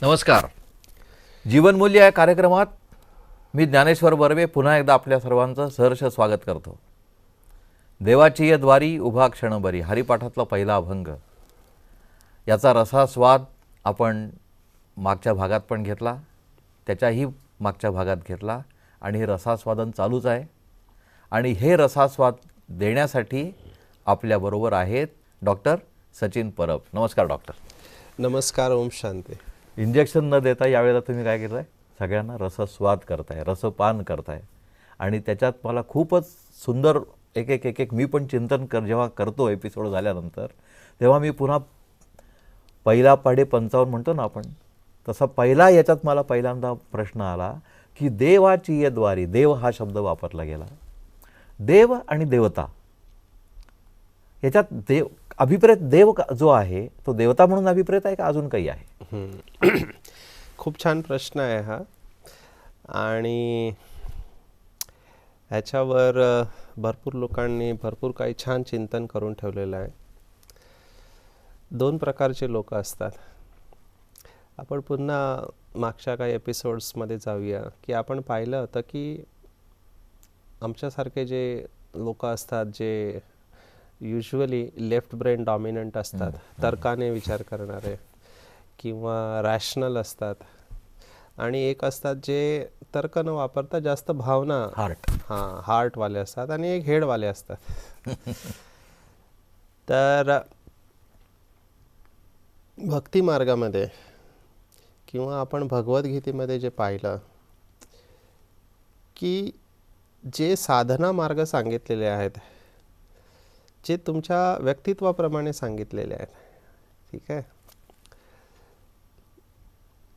नमस्कार. जीवनमूल्य या कार्यक्रमात मी ज्ञानेश्वर बर्वे पुन्हा एकदा आपल्या सर्वांचं सहर्ष स्वागत करतो. देवाची ये द्वारी उभा क्षणभरी हरिपाठातला पहिला अभंग, याचा रसास्वाद आपण मागच्या भागात पण घेतला, त्याच्याही मागच्या भागात घेतला आणि हे रसास्वादन चालूच आहे. आणि हे रसास्वाद देण्यासाठी आपल्याबरोबर आहेत डॉक्टर सचिन परब. नमस्कार डॉक्टर. नमस्कार. ओम शांती. इंजेक्शन न देता यावेळेला तुम्ही काय केलं आहे, सगळ्यांना रसस्वाद करताय, रसपान करताय. आणि त्याच्यात मला खूपच सुंदर एक एक एक एक मी पण चिंतन जेव्हा करतो एपिसोड झाल्यानंतर, तेव्हा मी पुन्हा पहिला पाढे 55 म्हणतो ना आपण, तसा पहिला याच्यात मला पहिल्यांदा प्रश्न आला की देवाची ये द्वारी, देव हा शब्द वापरला गेला. देव आणि देवता याच्यात देव अभिप्रेत, देव जो आहे तो देवता म्हणून अभिप्रेत आहे का अजून काही आहे? खूप छान प्रश्न आहे हा. आणि ह्याच्यावर भरपूर लोकांनी भरपूर काही छान चिंतन करून ठेवलेलं आहे. दोन प्रकारचे लोक असतात. आपण पुन्हा मागच्या काही एपिसोड्समध्ये जाऊया की आपण पाहिलं होतं की आमच्यासारखे जे लोक असतात जे युजली लेफ्ट ब्रेन डॉमिनंट असतात, तर्काने विचार करणारे किंवा रॅशनल असतात, आणि एक असतात जे तर्क न वापरता जास्त भावना, हार्टवाले असतात, आणि एक हेडवाले असतात. तर भक्ती मार्गामध्ये किंवा आपण भगवद्गीतेमध्ये जे पाहिलं की जे साधना मार्ग सांगितलेले आहेत, जे तुमच्या व्यक्तित्वाप्रमाणे सांगितलेले आहेत, ठीक आहे,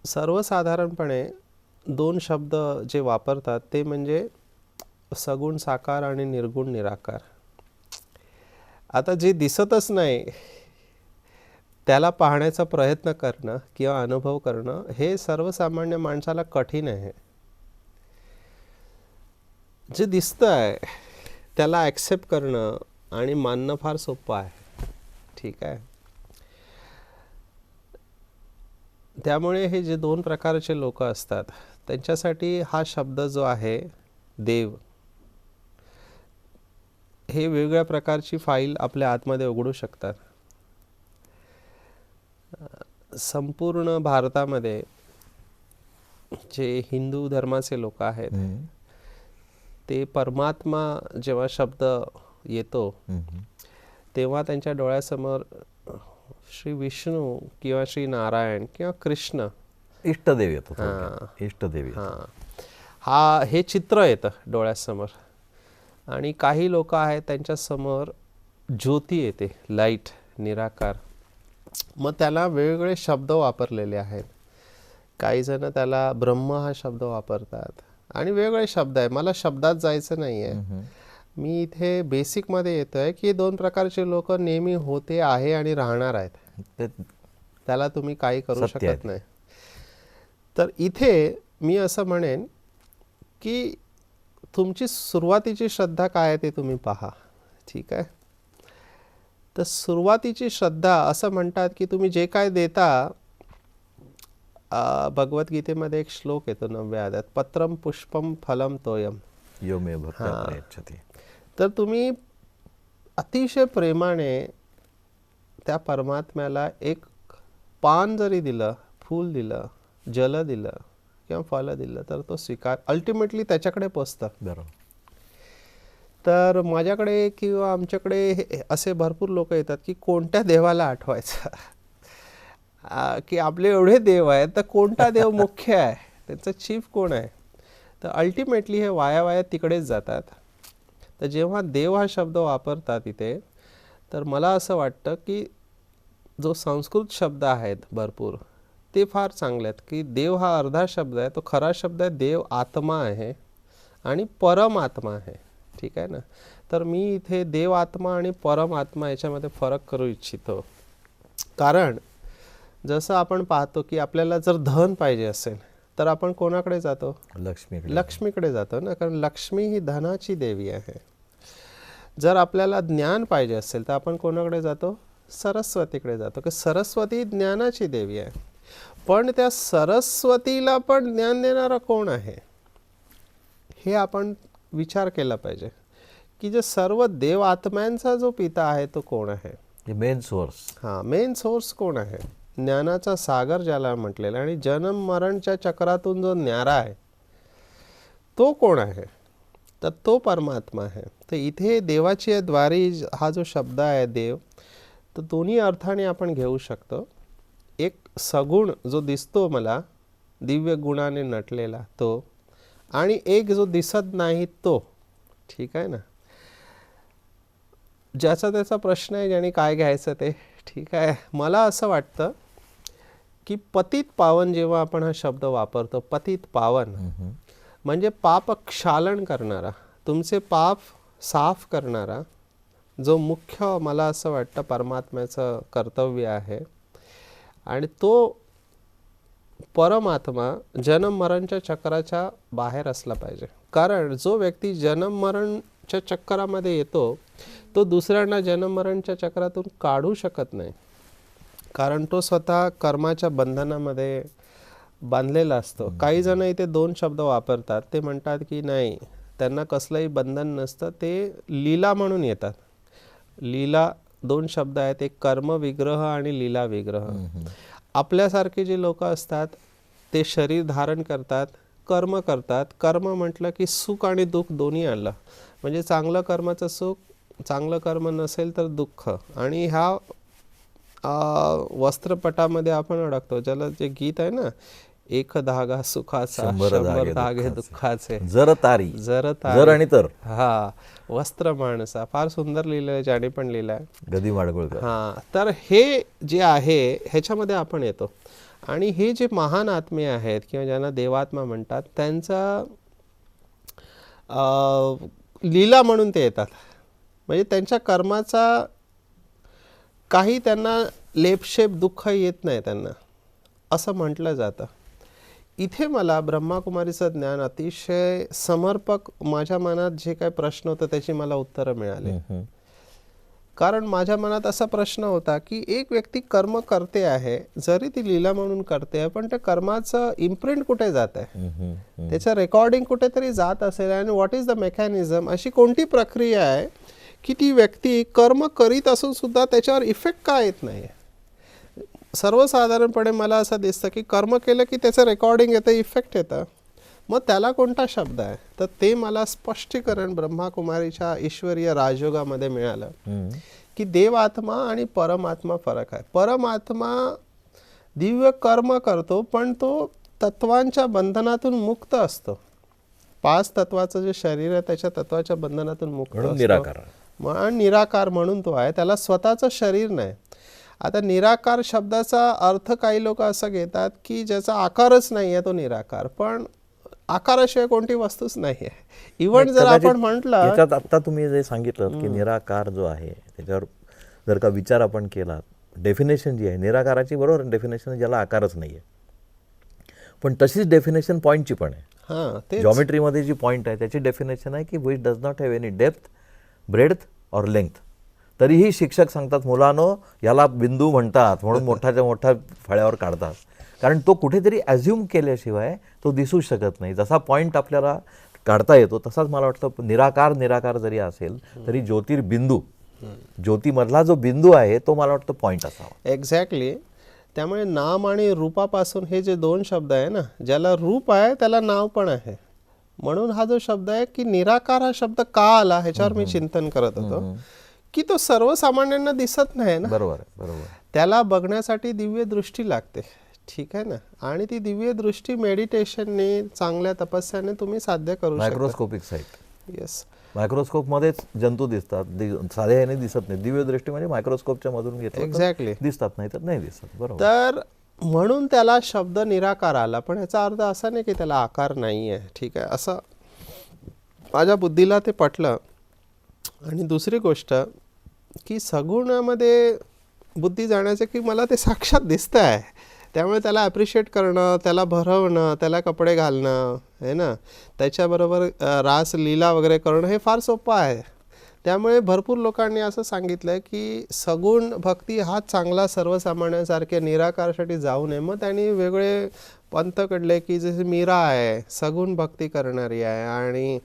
सर्वसाधारणपणे दोन शब्द जे वापरतात ते म्हणजे सगुण साकार आणि निर्गुण निराकार. आता जे दिसतच नाही त्याला पाहण्याचा प्रयत्न करणं किंवा अनुभव करणं हे सर्वसामान्य माणसाला कठीण आहे. जे दिसतं आहे त्याला ॲक्सेप्ट करणं आणि मानणं फार सोपं आहे, ठीक आहे. त्यामुळे हे जे दोन प्रकारचे लोक असतात त्यांच्यासाठी हा शब्द जो आहे देव, हे वेगवेगळ्या प्रकारची फाईल आपल्या आतमध्ये उघडू शकतात. संपूर्ण भारतामध्ये जे हिंदू धर्माचे लोक आहेत ते परमात्मा जेव्हा शब्द येतो तेव्हा त्यांच्या डोळ्यासमोर श्री विष्णू किंवा श्री नारायण किंवा कृष्ण, इष्टदेव येतो, इष्टदेव हे चित्र येतं डोळ्यासमोर. आणि काही लोक आहेत त्यांच्यासमोर ज्योती येते, लाईट, निराकार. मग त्याला वेगवेगळे शब्द वापरलेले आहेत. काही जण त्याला ब्रह्म हा शब्द वापरतात आणि वेगवेगळे शब्द आहे. मला शब्दात जायचं नाही आहे, मी इथे बेसिकमध्ये येतो आहे की दोन प्रकारचे लोक नेहमी होते, आहे आणि राहणार आहेत. त्याला तुम्ही काही करू शकत नाही. तर इथे मी असं म्हणेन की तुमची सुरुवातीची श्रद्धा काय आहे ते तुम्ही पहा, ठीक आहे. तर सुरुवातीची श्रद्धा असं म्हणतात की तुम्ही जे काय देता, भगवद्गीतेमध्ये एक श्लोक येतो 9व्या अध्यायात, पत्रम पुष्पम फलम तोयम यो मे भक्त्या प्रयच्छति. तर तुम्ही अतिशय प्रेमाने त्या परमात्म्याला एक पान जरी दिलं, फूल दिलं, जल दिलं किंवा फल दिलं तर तो स्वीकार अल्टिमेटली त्याच्याकडे पोचतं. बरोबर. तर माझ्याकडे किंवा आमच्याकडे असे भरपूर लोक येतात की कोणत्या देवाला आठवायचं, की आपले एवढे देव आहेत तर कोणता देव मुख्य आहे, त्यांचा चीफ कोण आहे. तर अल्टिमेटली हे वाया तिकडेच जातात. तर जेव्हा देव हा शब्द वापरतात इथे, तर मला असं वाटतं की जो संस्कृत शब्द आहेत भरपूर ते फार चांगले आहेत. की देव हा अर्धा शब्द आहे, तो खरा शब्द आहे देव आत्मा आहे आणि परमात्मा आहे, ठीक आहे ना. तर मी इथे देव आत्मा आणि परमात्मा याच्यामध्ये फरक करू इच्छितो. कारण जसं आपण पाहतो की आपल्याला जर धन पाहिजे असेल तर आपण कोणाकडे जातो? लक्ष्मीकडे जातो ना, कारण लक्ष्मी ही धनाची देवी आहे. जर आपल्याला ज्ञान पाहिजे असेल तर आपण कोणाकडे जातो? सरस्वतीकडे जातो, की सरस्वती ज्ञानाची देवी आहे. पण त्या सरस्वतीला पण ज्ञान देणारा कोण आहे हे आपण विचार केला पाहिजे, की जे सर्व देव आत्म्यांचा जो पिता आहे तो कोण आहे. Main source. हां, मेन सोर्स कोण आहे, ज्ञानाचा सागर ज्याला म्हटलेला, आणि जन्म मरणच्या चक्रातून जो न्यारा आहे तो कोण आहे, तर तो परमात्मा आहे. तर इथे देवाची द्वारी हा जो शब्द आहे देव, तर दोन्ही अर्थाने आपण घेऊ शकतो. एक सगुण जो दिसतो मला दिव्य गुणाने नटलेला तो, आणि एक जो दिसत नाही तो. ठीक आहे ना, ज्याचा त्याचा प्रश्न आहे, ज्याने काय घ्यायचं ते. ठीक आहे, मला असं वाटतं की पतित पावन जेव्हा आपण हा शब्द वापरतो, पतित पावन म्हणजे पाप क्षालन करणारा, तुमचे पाप साफ करणारा, जो मुख्य मला असं वाटतं परमात्म्याचं कर्तव्य आहे. आणि तो परमात्मा जन्म मरणच्या चक्राच्या बाहेर असला पाहिजे. कारण जो व्यक्ती जन्म मरणच्या चक्रामध्ये येतो तो दुसऱ्यांना जन्म मरणच्या चक्रातून काढू शकत नाही, कारण तो स्वतः कर्माच्या बंधनामध्ये बांधलेला असतो. काही जण इथे दोन शब्द वापरतात, ते म्हणतात की नाही, त्यांना कसलंही बंधन नसतं, ते लीला म्हणून येतात. लीला दोन शब्द आहेत, एक कर्म विग्रह आणि लीला विग्रह. आपल्यासारखे जे लोक असतात ते शरीर धारण करतात, कर्म करतात. कर्म म्हटलं की सुख आणि दुःख दोन्ही आलं, म्हणजे चांगलं कर्माचं सुख, चांगलं कर्म नसेल तर दुःख. आणि ह्या वस्त्रपटामध्ये आपण अडकतो, ज्याला जे गीत आहे ना, एक धागा सुखाचा, 100 धागे दुःखाचे, जर तारी, जर आणि तर. हा, वस्त्र माणसा, फार सुंदर लिहिलं आहे, ज्याने पण लिहिलं आहे, गदी माडगुळकर. हा. तर हे जे आहे ह्याच्यामध्ये आपण येतो. आणि हे जे महान आत्मे आहेत किंवा ज्यांना देवात्मा म्हणतात, त्यांचा लीला म्हणून ते येतात. म्हणजे त्यांच्या कर्माचा काही त्यांना लेपशेप दुःख येत नाही त्यांना, असं म्हटलं जातं. इथे मला ब्रह्माकुमारीचं ज्ञान अतिशय समर्पक, माझ्या मनात जे काही प्रश्न होते त्याची मला उत्तरं मिळाली. कारण माझ्या मनात असा प्रश्न होता की एक व्यक्ती कर्म करते आहे, जरी ती लीला म्हणून करते आहे, पण त्या कर्माचं इम्प्रिंट कुठे जात आहे, त्याचं रेकॉर्डिंग कुठेतरी जात असेल. आणि व्हॉट इज द मेकॅनिझम, अशी कोणती प्रक्रिया आहे की ती व्यक्ती कर्म करीत असून सुद्धा त्याच्यावर इफेक्ट का येत नाही. सर्वसाधारणपणे मला असं दिसतं की कर्म केलं की त्याचं रेकॉर्डिंग येतं, इफेक्ट येतं, मग त्याला कोणता शब्द आहे. तर ते मला स्पष्टीकरण ब्रह्माकुमारीच्या ईश्वरीय राजयोगामध्ये मिळालं की देव आत्मा आणि परमात्मा फरक आहे. परमात्मा दिव्य कर्म करतो, पण तो तत्वांच्या बंधनातून मुक्त असतो. 5 तत्वाचं जे शरीर आहे त्याच्या तत्वाच्या बंधनातून मुक्त असतो, निराकार म्हणून तो आहे, त्याला स्वतःचं शरीर नाही. आता निराकार शब्दाचा अर्थ काही लोक असं घेतात की ज्याचा आकारच नाही आहे तो निराकार, पण आकाराशिवाय कोणती वस्तूच नाही आहे. इव्हन जर आपण म्हटलं, आता तुम्ही जे सांगितलं की निराकार जो आहे त्याच्यावर जर का विचार आपण केला, डेफिनेशन जी आहे निराकाराची, बरोबर डेफिनेशन, ज्याला आकारच नाही आहे, पण तशीच डेफिनेशन पॉईंटची पण आहे. जॉमेट्रीमध्ये जी पॉईंट आहे त्याची डेफिनेशन आहे की which does not have any depth, breadth or length. तरीही शिक्षक सांगतात मुलांनो याला बिंदू म्हणतात, म्हणून मोठाच्या मोठा फळ्यावर काढतात, कारण तो कुठेतरी ॲझ्युम केल्याशिवाय तो दिसू शकत नाही. जसा पॉईंट आपल्याला काढता येतो तसाच मला वाटतं निराकार जरी असेल तरी ज्योतिर्बिंदू, ज्योतीमधला जो बिंदू आहे तो मला वाटतं पॉईंट असावा. एक्झॅक्टली. त्यामुळे नाम आणि रूपापासून हे जे दोन शब्द आहे ना, ज्याला रूप आहे त्याला नाव पण आहे. म्हणून हा जो शब्द आहे की निराकार, हा शब्द का आला ह्याच्यावर मी चिंतन करत होतो की तो सर्वसामान्यांना दिसत नाही ना. बरोबर. त्याला बघण्यासाठी दिव्य दृष्टी लागते. ठीक आहे ना, आणि ती दिव्य दृष्टी मेडिटेशनने, चांगल्या तपस्याने तुम्ही साध्य करू शकता. Microscopic site. येस, मायक्रोस्कोपमध्येच जंतू दिसतात, साध्या ह्याने दिसत नाही. दिव्य दृष्टी म्हणजे मायक्रोस्कोपच्या मधून घेतलं एक्झॅक्टली दिसतात, नाही तर नाही दिसत. बरोबर. तर म्हणून त्याला शब्द निराकार आला, पण याचा अर्थ असा नाही की त्याला आकार नाही आहे. ठीक आहे, असं माझ्या बुद्धीला ते पटलं. आणि दुसरी गोष्ट की सगुणामध्ये बुद्धी जाण्याचं की मला ते साक्षात दिसतं आहे, त्यामुळे त्याला ॲप्रिशिएट करणं, त्याला भरवणं, त्याला कपडे घालणं आहे ना, त्याच्याबरोबर रास लीला वगैरे करणं हे फार सोपं आहे. त्यामुळे भरपूर लोकांनी असं सांगितलं की सगुण भक्ती हा चांगला सर्वसामान्यांसारखे निराकारसाठी जाऊ नये. मग त्यांनी वेगळे पंथ कडले की जसे मीरा आहे सगुण भक्ती करणारी आहे, आणि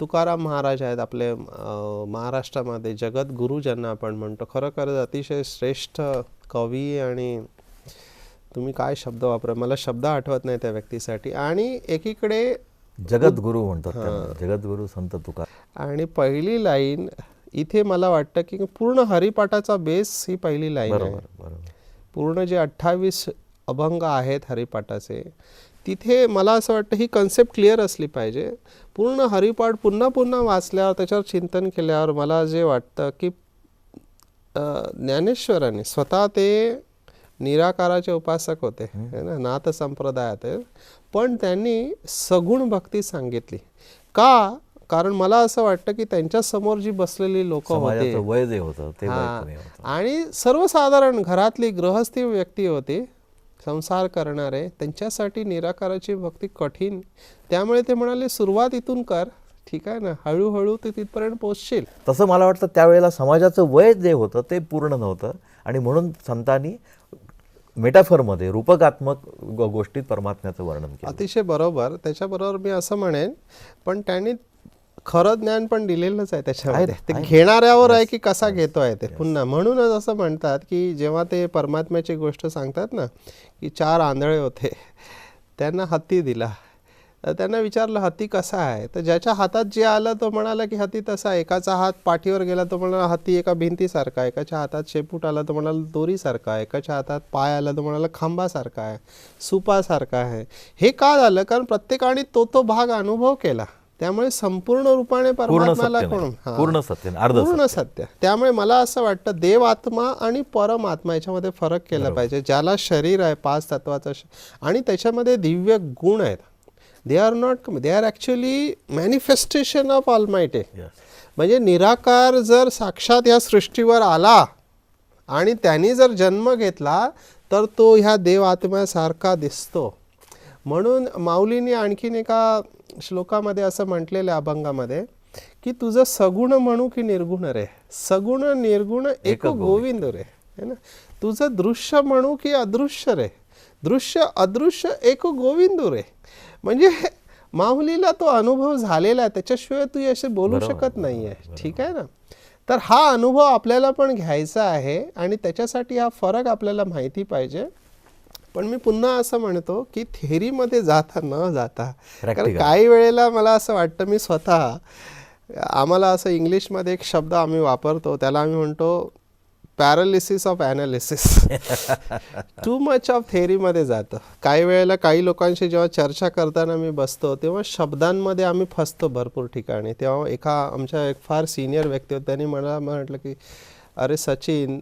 तुकाराम महाराज आहेत आपले महाराष्ट्रामध्ये जगद्गुरू ज्यांना आपण म्हणतो, खरोखर अतिशय श्रेष्ठ कवी, आणि तुम्ही काय शब्द वापरा, मला शब्द आठवत नाही त्या व्यक्तीसाठी. आणि एकीकडे जगद्गुरू म्हणतात त्यांना, जगद्गुरू संत तुकाराम. आणि पहिली लाईन इथे मला वाटतं की पूर्ण हरिपाठाचा बेस ही पहिली लाईन आहे. बरोबर. पूर्ण जे 28 अभंग आहेत हरिपाठाचे, तिथे मला असं वाटतं ही कन्सेप्ट क्लिअर असली पाहिजे. पूर्ण हरिपाठ पुन्हा पुन्हा वाचल्यावर त्याच्यावर चिंतन केल्यावर मला जे वाटतं की ज्ञानेश्वरांनी स्वतः ते निराकाराचे उपासक होते है ना, नाथ संप्रदायात, पण त्यांनी सगुण भक्ती सांगितली. का? कारण मला असं वाटतं की त्यांच्या समोर जी बसलेली लोक होते, समाजाचं वय जे होतं ते वय कमी होतं, आणि सर्वसाधारण घरातली गृहस्थी व्यक्ती होती, संसार करणारे, त्यांच्यासाठी निराकाराची भक्ती कठीण. त्यामुळे ते म्हणाले सुरुवात इथून कर, ठीक आहे ना, हळूहळू ते तिथपर्यंत पोहोचशील. तसं मला वाटतं त्यावेळेला समाजाचं वय जे होतं ते पूर्ण नव्हतं, आणि म्हणून संतांनी मेटाफरमध्ये रूपकात्मक गोष्टीत परमात्म्याचं वर्णन केलं. अतिशय बरोबर. त्याच्याबरोबर मी असं म्हणेन, पण त्यांनी खरं ज्ञान पण दिलेलंच आहे त्याच्यामध्ये. ते घेणाऱ्यावर आहे की कसा घेतोय ते. पुन्हा म्हणूनच असं म्हणतात की जेव्हा ते परमात्म्याची गोष्ट सांगतात ना, की 4 आंधळे होते, त्यांना हत्ती दिला, तर त्यांना विचारलं हत्ती कसा आहे, तर ज्याच्या हातात जे आलं तो म्हणाला की हत्ती तसा आहे. एकाचा हात पाठीवर गेला तो म्हणाला हत्ती एका भिंतीसारखा आहे, एकाच्या हातात शेपूट आला तो म्हणाला दोरीसारखा आहे, एकाच्या हातात पाय आला तो म्हणाला खांबासारखा आहे, सुपासारखा आहे. हे का झालं? कारण प्रत्येकाने तो भाग अनुभव केला. त्यामुळे संपूर्ण रूपाने परमात्म्याला पूर्ण सत्य. त्यामुळे मला असं वाटतं देव आत्मा आणि परमात्मा याच्यामध्ये फरक केला पाहिजे. ज्याला शरीर आहे 5 तत्वाचं, आणि त्याच्यामध्ये दिव्य गुण आहेत, they are actually manifestation of ऑलमायटी. म्हणजे निराकार जर साक्षात या सृष्टीवर आला आणि त्यांनी जर जन्म घेतला तर तो ह्या देव आत्म्यासारखा दिसतो. म्हणून माऊलींनी आणखीन एका श्लोकामध्ये असं म्हटलेलं आहे अभंगामध्ये की तुझं सगुण म्हणू की निर्गुण रे, सगुण निर्गुण एक गोविंद रे, है ना. तुझं दृश्य म्हणू की अदृश्य रे, दृश्य अदृश्य एक गोविंद रे. म्हणजे माऊलीला तो अनुभव झालेला आहे, त्याच्याशिवाय तू असे बोलू शकत नाही आहे, ठीक आहे ना. तर हा अनुभव आपल्याला पण घ्यायचा आहे, आणि त्याच्यासाठी हा फरक आपल्याला माहिती पाहिजे. पण मी पुन्हा असं म्हणतो की थेरीमध्ये जाता न जाता, कारण काही वेळेला मला असं वाटतं, मी स्वतः, आम्हाला असं इंग्लिशमध्ये एक शब्द आम्ही वापरतो, त्याला आम्ही म्हणतो paralysis of analysis. Too much of थेरीमध्ये जातं. काही वेळेला काही लोकांशी जेव्हा चर्चा करताना मी बसतो तेव्हा शब्दांमध्ये आम्ही फसतो भरपूर ठिकाणी. तेव्हा आमच्या एक फार सिनियर व्यक्ती होते, त्यांनी मला म्हटलं की अरे सचिन,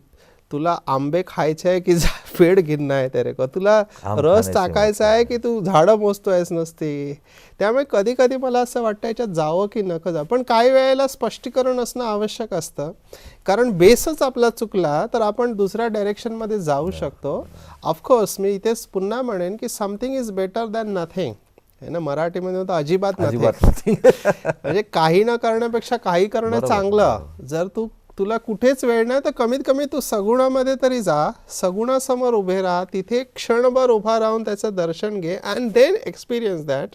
तुला आंबे खायचे आहे की पेड गिनना आहे तेरे को, तुला रस टाकायचा आहे की तू झाडं मोजतोयस नसती. त्यामुळे कधी कधी मला असं वाटतं याच्यात जावं की नको जा. पण काही वेळेला स्पष्टीकरण असणं आवश्यक असतं, कारण बेसच आपला चुकला तर आपण दुसऱ्या डायरेक्शनमध्ये जाऊ शकतो. ऑफकोर्स मी इथेच पुन्हा म्हणेन की something is better than nothing, है ना. मराठीमध्ये होतं अजिबात नथिंग. म्हणजे काही न करण्यापेक्षा काही करणं चांगलं. जर तुला कुठेच वेळ नाही तर कमीत कमी तू सगुणामध्ये तरी जा, सगुणासमोर उभे राहा, तिथे क्षणभर उभा राहून त्याचं दर्शन घे, अँड देन एक्सपिरियन्स दॅट.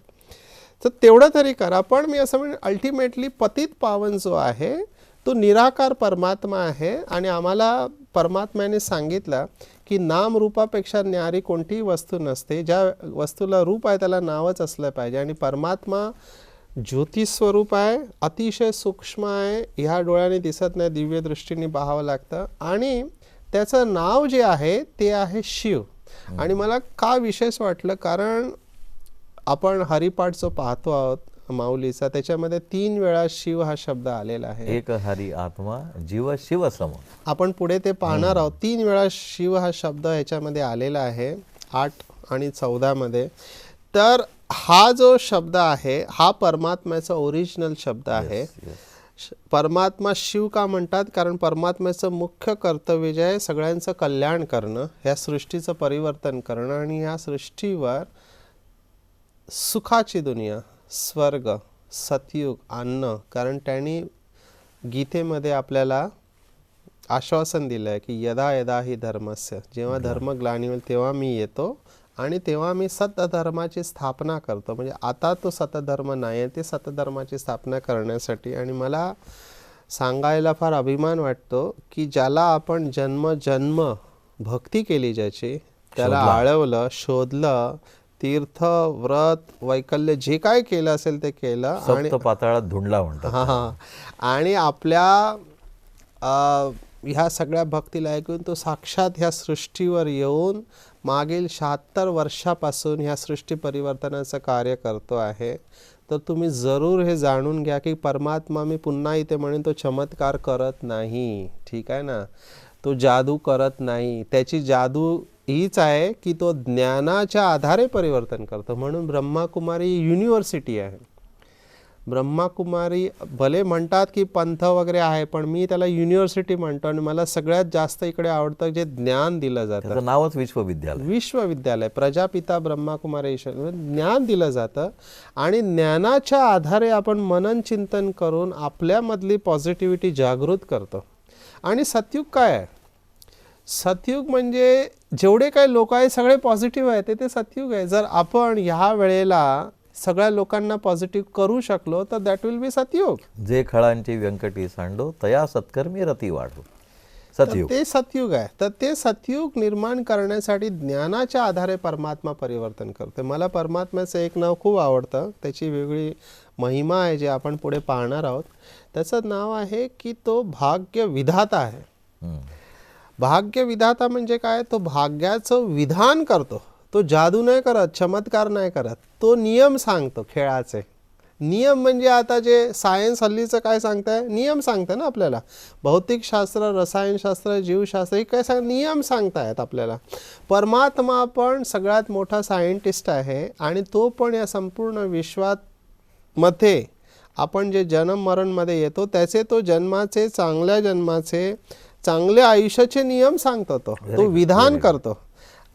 तर तेवढं तरी करा. पण मी असं म्हणेन अल्टिमेटली पतित पावन जो आहे तो निराकार परमात्मा आहे, आणि आम्हाला परमात्म्याने सांगितलं की नाम रूपापेक्षा न्यारी कोणतीही वस्तू नसते. ज्या वस्तूला रूप आहे त्याला नावच असलं पाहिजे, आणि परमात्मा ज्योती स्वरूप आहे, अतिशय सूक्ष्म आहे, ह्या डोळ्याने दिसत नाही, दिव्य दृष्टीने पाहावं लागतं. आणि त्याचं नाव जे आहे ते आहे शिव. आणि मला का विशेष वाटलं, कारण आपण हरिपाठ जो पाहतो आहोत माऊलीचा, त्याच्यामध्ये 3 वेळा शिव हा शब्द आलेला आहे. एक हरी आत्मा जीव शिव सम. आपण पुढे ते पाहणार आहोत. 3 वेळा शिव हा शब्द ह्याच्यामध्ये आलेला आहे, 8 आणि 14 मध्ये. तर हा जो शब्द आहे हा परमात्म्याचा ओरिजिनल शब्द आहे. परमात्मा शिव का म्हणतात? कारण परमात्म्याचं मुख्य कर्तव्य जे आहे सगळ्यांचं कल्याण करणं, ह्या सृष्टीचं परिवर्तन करणं, आणि ह्या सृष्टीवर सुखाची दुनिया, स्वर्ग, सतयुग आणणं. कारण त्यांनी गीतेमध्ये आपल्याला आश्वासन दिलं आहे की यदा यदा ही धर्मस्य, जेव्हा धर्म ग्लानी होईल तेव्हा मी येतो आणि तेव्हा मी सतधर्माची स्थापना करतो. म्हणजे आता तो सतधर्म नाही आहे, ते सतधर्माची स्थापना करण्यासाठी. आणि मला सांगायला फार अभिमान वाटतो की ज्याला आपण जन्म भक्ती केली, ज्याची त्याला आळवलं, शोधलं, तीर्थ व्रत वैकल्य जे काय केलं असेल ते केलं आणि सप्त पाताळात धुंडला म्हणतात. हां आणि आपल्या ह्या सगळ्या भक्तीला ऐकून तो साक्षात ह्या सृष्टीवर येऊन मागील 76 वर्षापासून ह्या सृष्टी परिवर्तनाचं कार्य करतो आहे. तर तुम्ही जरूर हे जाणून घ्या की परमात्मा, मी पुन्हा इथे म्हणेन, तो चमत्कार करत नाही, ठीक आहे ना, तो जादू करत नाही. त्याची जादू हीच आहे की तो ज्ञानाच्या आधारे परिवर्तन करतो. म्हणून ब्रह्माकुमारी युनिव्हर्सिटी आहे. ब्रह्माकुमारी भले म्हणतात की पंथ वगैरे आहे, पण मी त्याला युनिव्हर्सिटी म्हणतो. आणि मला सगळ्यात जास्त इकडे आवडतं जे ज्ञान दिलं जातं. त्याचं नावच विश्वविद्यालय. विश्वविद्यालय, प्रजापिता ब्रह्माकुमारी ज्ञान दिलं जातं. आणि ज्ञानाच्या आधारे आपण मनन चिंतन करून आपल्यामधली पॉझिटिव्हिटी जागृत करतो. आणि सतयुग काय आहे? सतयुग म्हणजे जेवढे काही लोक आहे सगळे पॉझिटिव्ह आहे, ते सतयुग आहे. जर आपण ह्या वेळेला सगळ्या लोकांना पॉझिटिव्ह करू शकलो तर दॅट विल बी सतयुग. जे खळांची व्यंकटी सांडो तया सत्कर्मी रती वाढो. सतयुग, ते सतयुग आहे. तर ते सतयुग निर्माण करण्यासाठी ज्ञानाच्या आधारे परमात्मा परिवर्तन करते. मला परमात्म्याचं एक नाव खूप आवडतं, त्याची वेगळी महिमा आहे जे आपण पुढे पाहणार आहोत. त्याचं नाव आहे की तो भाग्य विधाता आहे. भाग्य विधाता म्हणजे काय? तो भाग्याचं विधान करतो. तो जादू नाही करत, चमत्कार नाही करत, तो नियम सांगतो खेळाचे. नियम म्हणजे आता जे सायन्स हल्लीचं काय सांगताय, नियम सांगतं ना आपल्याला. भौतिकशास्त्र, रसायनशास्त्र, जीवशास्त्र हे काय नियम सांगतायत आपल्याला. परमात्मा पण सगळ्यात मोठा सायंटिस्ट आहे. आणि तो पण या संपूर्ण विश्वात मध्ये आपण जे जन्म मरणमध्ये येतो त्याचे, तो जन्माचे, चांगल्या जन्माचे, चांगल्या आयुष्याचे नियम सांगतो. तो विधान करतो.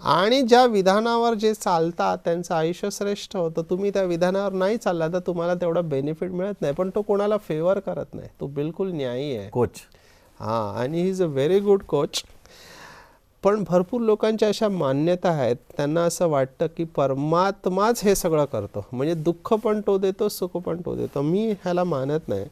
आणि ज्या विधानावर जे चालतात त्यांचं आयुष्य श्रेष्ठ होतं. तुम्ही त्या विधानावर नाही चालला तर तुम्हाला तेवढा बेनिफिट मिळत नाही. पण तो कोणाला फेवर करत नाही, तो बिलकुल न्यायी आहे. कोच. हां, आणि he is a very good coach. पण भरपूर लोकांच्या अशा मान्यता आहेत, त्यांना असं वाटतं की परमात्माच हे सगळं करतो, म्हणजे दुःख पण तो देतो, सुख पण तो देतो. मी ह्याला मानत नाही.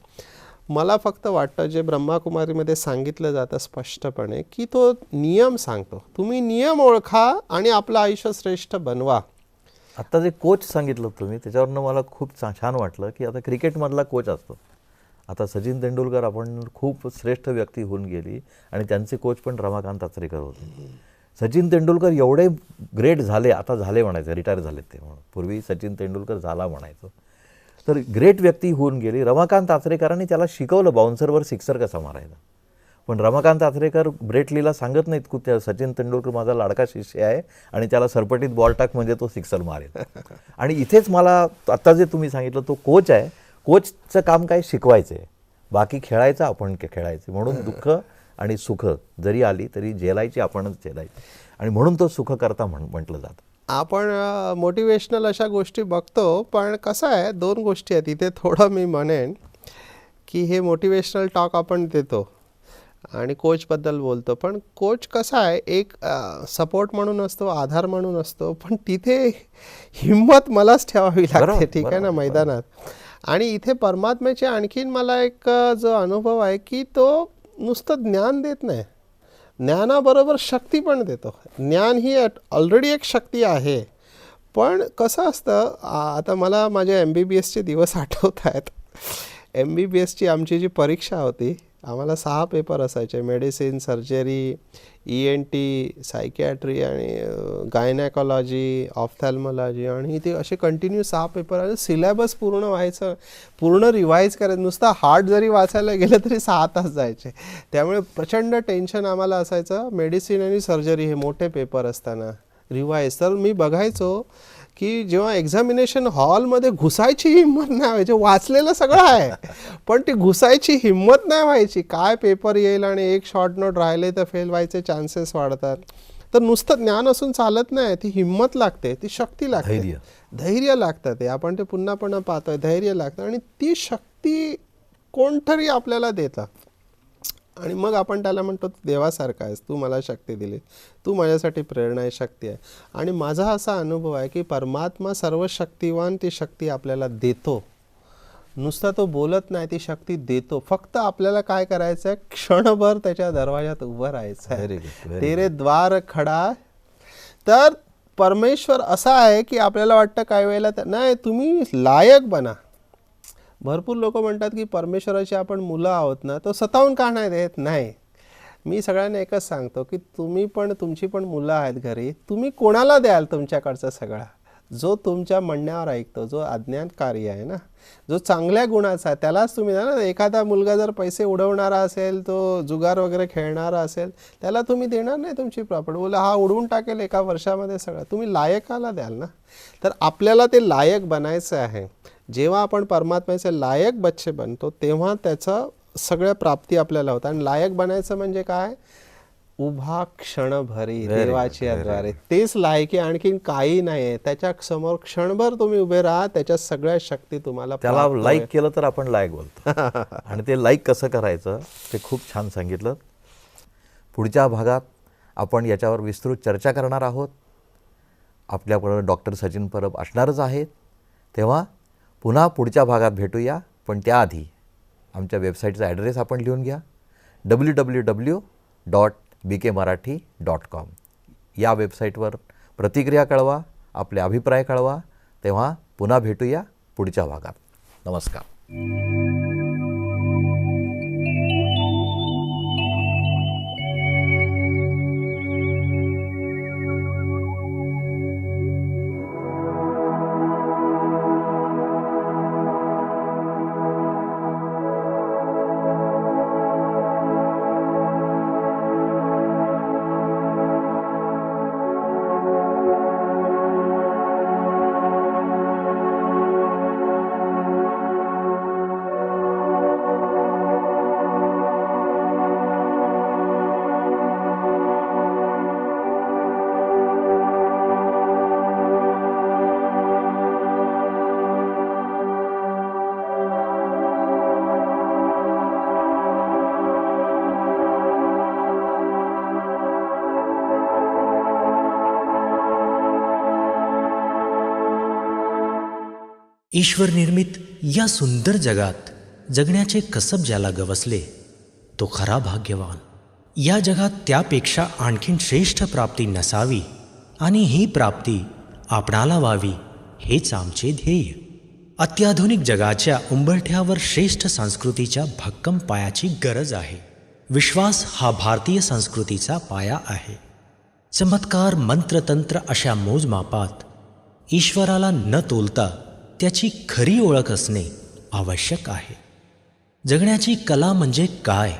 मला फक्त वाटतं जे ब्रह्माकुमारीमध्ये सांगितलं जातं स्पष्टपणे की तो नियम सांगतो. तुम्ही नियम ओळखा आणि आपलं आयुष्य श्रेष्ठ बनवा. आता जे कोच सांगितलं तुम्ही त्याच्यावरनं मला खूप छान वाटलं की आता क्रिकेटमधला कोच असतो. आता सचिन तेंडुलकर आपण खूप श्रेष्ठ व्यक्ती होऊन गेली आणि त्यांचे कोच पण रमाकांत आचरेकर होते. सचिन तेंडुलकर एवढे ग्रेट झाले, आता झाले म्हणायचं, रिटायर झालेत ते म्हणून. पूर्वी सचिन तेंडुलकर झाला म्हणायचं. तर ग्रेट व्यक्ती होऊन गेली. रमाकांत आचरेकरांनी त्याला शिकवलं बाउन्सरवर सिक्सर कसा मारायचा. पण रमाकांत आचरेकर ब्रेट लीला सांगत नाहीत की त्या सचिन तेंडुलकर माझा लाडका शिष्य आहे आणि त्याला सरपटीत बॉल टाक म्हणजे तो सिक्सर मारेल. आणि इथेच मला आता जे तुम्ही सांगितलं तो कोच आहे. कोचचं काम काय? शिकवायचं आहे, बाकी खेळायचं आपण खेळायचं. म्हणून दुःख आणि सुख जरी आली तरी झेलायची आपणच झेलायची. आणि म्हणून तो सुख करता म्हटलं जातं. आपण मोटिवेशनल अशा गोष्टी बघतो, पण कसं आहे, दोन गोष्टी आहेत इथे. थोडं मी म्हणेन की हे मोटिवेशनल टॉक आपण देतो आणि कोचबद्दल बोलतो, पण कोच कसा आहे, एक सपोर्ट म्हणून असतो, आधार म्हणून असतो, पण तिथे हिंमत मलाच ठेवावी लागते, ठीक आहे ना, मैदानात. आणि इथे परमात्म्याचे आणखीन मला एक जो अनुभव आहे की तो नुसतं ज्ञान देत नाही, ज्ञानाबरोबर शक्ती पण देतो. ज्ञान ही ऑलरेडी एक शक्ती आहे. पण कसं असतं, आता मला माझ्या MBBSचे दिवस आठवत आहेत. MBBSची आमची जी परीक्षा होती, आम्हाला 6 पेपर असायचे. मेडिसिन, सर्जरी, ENT, सायकॅट्री आणि गायनॅकॉलॉजी, ऑफ्थॅल्मॉलॉजी, आणि ते असे कंटिन्यू 6 पेपर. आणि सिलेबस पूर्ण व्हायचं, पूर्ण रिवाईज करायचं. नुसतं हार्ट जरी वाचायला गेलं तरी 6 तास जायचे. त्यामुळे प्रचंड टेन्शन आम्हाला असायचं. मेडिसिन आणि सर्जरी हे मोठे पेपर असताना रिवाईज. तर मी बघायचो की जेव्हा एक्झामिनेशन हॉलमध्ये घुसायची हिंमत नाही व्हायची. वाचलेलं सगळं आहे पण ती घुसायची हिंमत नाही व्हायची. काय पेपर येईल आणि एक शॉर्ट नोट राहिले तर फेल व्हायचे चान्सेस वाढतात. तर नुसतं ज्ञान असून चालत नाही, ती हिंमत लागते, ती शक्ती लागते, धैर्य लागतं. ते आपण ते पुन्हा पुन्हा पाहतोय, धैर्य लागतं. आणि ती शक्ती कोणतरी आपल्याला देतं आणि मग आपण त्याला म्हणतो तू देवासारखा आहेस, तू मला शक्ती दिली, तू माझ्यासाठी प्रेरणा आहे, शक्ती आहे. आणि माझा असा अनुभव आहे की परमात्मा सर्व शक्तिवान ती शक्ती आपल्याला देतो. नुसता तो बोलत नाही, ती शक्ती देतो. फक्त आपल्याला काय करायचं आहे, क्षणभर त्याच्या दरवाजात उभं राहायचं Very आहे. good, very तेरे द्वार खडा. तर परमेश्वर असा आहे की आपल्याला वाटतं काही वेळेला नाही, तुम्ही लायक बना. भरपूर लोक म्हणतात की परमेश्वराची आपण मुलं आहोत ना, तो स्वतःहून का नाही देत. नाही, मी सगळ्यांना एकच सांगतो की तुम्ही पण, तुमची पण मुलं आहेत घरी, तुम्ही कोणाला द्याल तुमच्याकडचं सगळं? जो तुमच्या म्हणण्यावर ऐकतो, जो अज्ञानकारी आहे ना, जो चांगल्या गुणाचा आहे त्यालाच तुम्ही द्या ना. एखादा मुलगा जर पैसे उडवणारा असेल, तो जुगार वगैरे खेळणारा असेल, त्याला तुम्ही देणार नाही तुमची प्रॉपर्टी. बोला हा उडवून टाकेल एका वर्षामध्ये सगळं. तुम्ही लायकाला द्याल ना. तर आपल्याला ते लायक बनायचं आहे. जेव्हा आपण परमात्म्याचे लायक बच्चे बनतो तेव्हा त्याचं सगळ्या प्राप्ती आपल्याला होतात. आणि लायक बनायचं म्हणजे काय, उभा क्षणभरी देवाच्या द्वारे, तेच लायकी, आणखीन काही नाही आहे. त्याच्या समोर क्षणभर तुम्ही उभे राहा, त्याच्या सगळ्या शक्ती तुम्हाला त्याला प्राप्त लाईक होईल. केलं तर आपण लायक बोलतो. आणि ते लाईक कसं करायचं ते खूप छान सांगितलं. पुढच्या भागात आपण याच्यावर विस्तृत चर्चा करणार आहोत. आपल्याकडं डॉक्टर सचिन परब असणारच आहेत. तेव्हा पुन्हा पुढच्या भागात भेटूया. पण त्याआधी आमच्या वेबसाईटचा ॲड्रेस आपण लिहून घ्या, www.bkmarathi.com. या वेबसाईटवर प्रतिक्रिया कळवा, आपले अभिप्राय कळवा. तेव्हा पुन्हा भेटूया पुढच्या भागात. नमस्कार. ईश्वर निर्मित या सुंदर जगात जगण्याचे कसब ज्याला गवसले तो खरा भाग्यवान. या जगात त्यापेक्षा आणखीन श्रेष्ठ प्राप्ती नसावी आणि ही प्राप्ती आपणाला व्हावी हेच आमचे ध्येय. अत्याधुनिक जगाच्या उंबरठ्यावर श्रेष्ठ संस्कृतीच्या भक्कम पायाची गरज आहे. विश्वास हा भारतीय संस्कृतीचा पाया आहे. चमत्कार, मंत्रतंत्र अशा मोजमापात ईश्वराला न तोलता त्याची खरी ओळख असणे आवश्यक आहे. जगण्याची कला म्हणजे काय,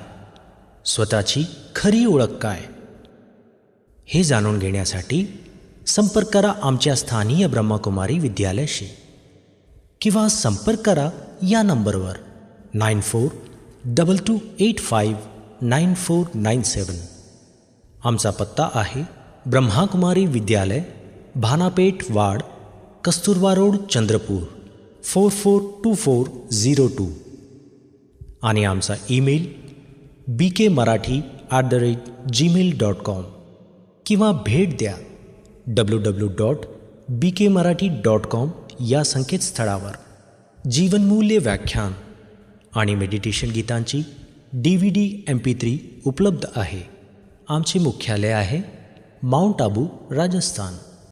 स्वतःची खरी ओळख काय, हे जाणून घेण्यासाठी संपर्क करा आमच्या स्थानीय ब्रह्मकुमारी विद्यालयाशी किंवा संपर्क करा या नंबरवर 9422859497. आमचा पत्ता आहे ब्रह्माकुमारी विद्यालय, भानापेठ वाड, कस्तुरबा रोड, चंद्रपूर 442402. आणि आमचा ईमेल bkmarathi@gmail.com किंवा भेट द्या www.bkmarathi.com या संकेतस्थळावर. जीवनमूल्य व्याख्यान आणि मेडिटेशन गीतांची DVD MP3 उपलब्ध आहे. आमचे मुख्यालय आहे माउंट आबू, राजस्थान.